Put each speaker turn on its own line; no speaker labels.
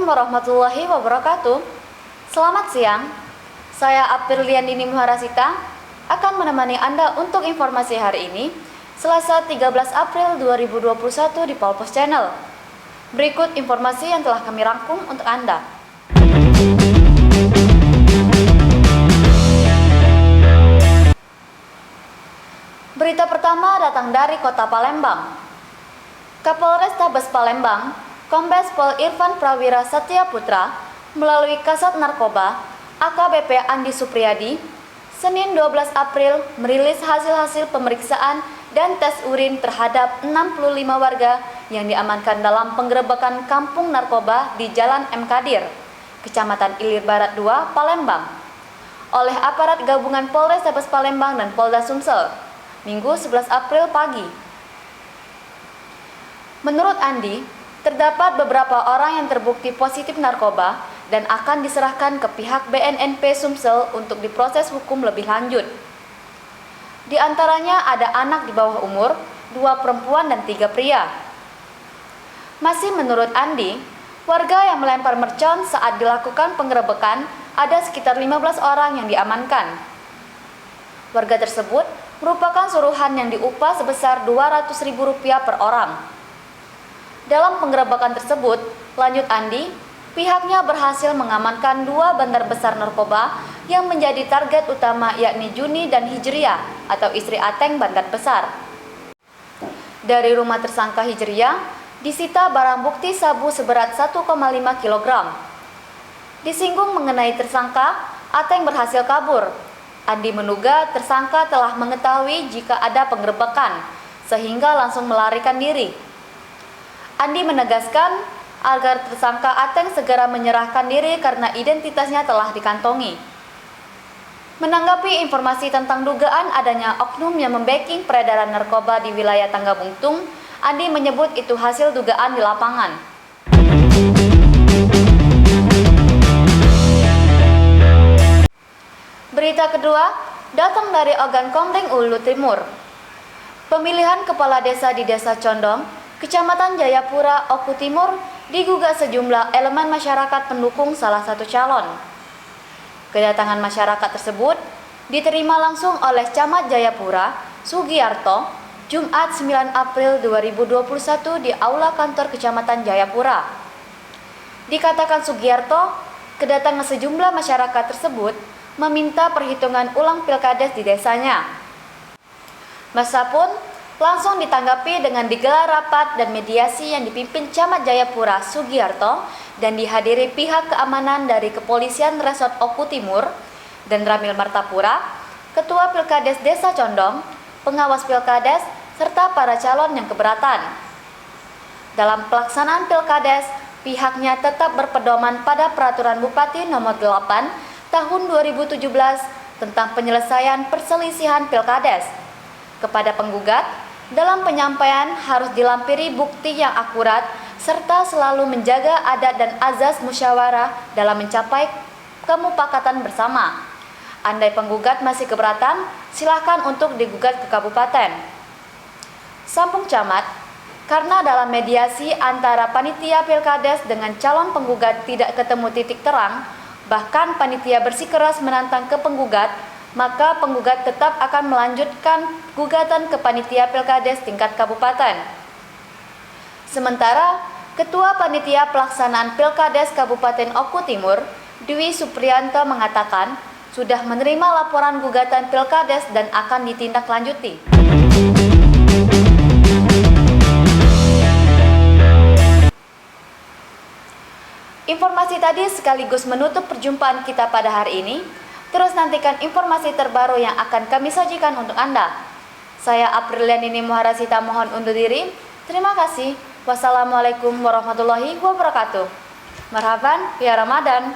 warahmatullahi wabarakatuh. Selamat siang. Saya Apriliandini Muharasita akan menemani Anda untuk informasi hari ini, Selasa 13 April 2021 di Polpos Channel. Berikut informasi yang telah kami rangkum untuk Anda. Berita pertama datang dari Kota Palembang. Kapolrestabes Palembang, Kombes Pol Irfan Prawira Satyaputra, melalui Kasat Narkoba, AKBP Andi Supriyadi, Senin 12 April merilis hasil-hasil pemeriksaan dan tes urin terhadap 65 warga yang diamankan dalam penggerebekan kampung narkoba di Jalan M. Kadir, Kecamatan Ilir Barat 2, Palembang, oleh aparat gabungan Polrestabes Palembang dan Polda Sumsel, Minggu 11 April pagi. Menurut Andi, terdapat beberapa orang yang terbukti positif narkoba dan akan diserahkan ke pihak BNNP Sumsel untuk diproses hukum lebih lanjut. Di antaranya ada anak di bawah umur, 2 perempuan dan 3 pria. Masih menurut Andi, warga yang melempar mercon saat dilakukan penggerebekan ada sekitar 15 orang yang diamankan. Warga tersebut merupakan suruhan yang diupah sebesar Rp200.000 per orang. Dalam penggerebekan tersebut, lanjut Andi, pihaknya berhasil mengamankan 2 bandar besar narkoba yang menjadi target utama, yakni Juni dan Hijriah atau istri Ateng bandar besar. Dari rumah tersangka Hijriah, disita barang bukti sabu seberat 1,5 kg. Disinggung mengenai tersangka, Ateng berhasil kabur. Andi menduga tersangka telah mengetahui jika ada penggerebekan, sehingga langsung melarikan diri. Andi menegaskan agar tersangka Ateng segera menyerahkan diri karena identitasnya telah dikantongi. Menanggapi informasi tentang dugaan adanya oknum yang membacking peredaran narkoba di wilayah Tangga Bungtung, Andi menyebut itu hasil dugaan di lapangan. Berita kedua datang dari Ogan Komering Ulu Timur. Pemilihan kepala desa di Desa Condong, Kecamatan Jayapura, Oku Timur digugat sejumlah elemen masyarakat pendukung salah satu calon. Kedatangan masyarakat tersebut diterima langsung oleh Camat Jayapura, Sugiyarto, Jumat 9 April 2021 di Aula Kantor Kecamatan Jayapura. Dikatakan Sugiyarto, kedatangan sejumlah masyarakat tersebut meminta perhitungan ulang pilkades di desanya. Masa pun langsung ditanggapi dengan digelar rapat dan mediasi yang dipimpin Camat Jayapura Sugiyarto dan dihadiri pihak keamanan dari Kepolisian Resort Oku Timur dan Ramil Martapura, Ketua Pilkades Desa Condong, pengawas Pilkades, serta para calon yang keberatan. Dalam pelaksanaan Pilkades, pihaknya tetap berpedoman pada Peraturan Bupati Nomor 8 Tahun 2017 tentang penyelesaian perselisihan Pilkades. Kepada penggugat, dalam penyampaian harus dilampiri bukti yang akurat serta selalu menjaga adat dan azas musyawarah dalam mencapai kemupakatan bersama. Andai penggugat masih keberatan, silakan untuk digugat ke kabupaten. Sambung Camat, karena dalam mediasi antara panitia Pilkades dengan calon penggugat tidak ketemu titik terang, bahkan panitia bersikeras menantang ke penggugat, maka penggugat tetap akan melanjutkan gugatan ke panitia Pilkades tingkat kabupaten. Sementara, Ketua Panitia Pelaksanaan Pilkades Kabupaten Oku Timur, Dwi Supriyanto mengatakan sudah menerima laporan gugatan Pilkades dan akan ditindaklanjuti. Informasi tadi sekaligus menutup perjumpaan kita pada hari ini. Terus nantikan informasi terbaru yang akan kami sajikan untuk Anda. Saya Apriliandini Muharasita mohon undur diri. Terima kasih. Wassalamualaikum warahmatullahi wabarakatuh. Marhaban, ya Ramadan.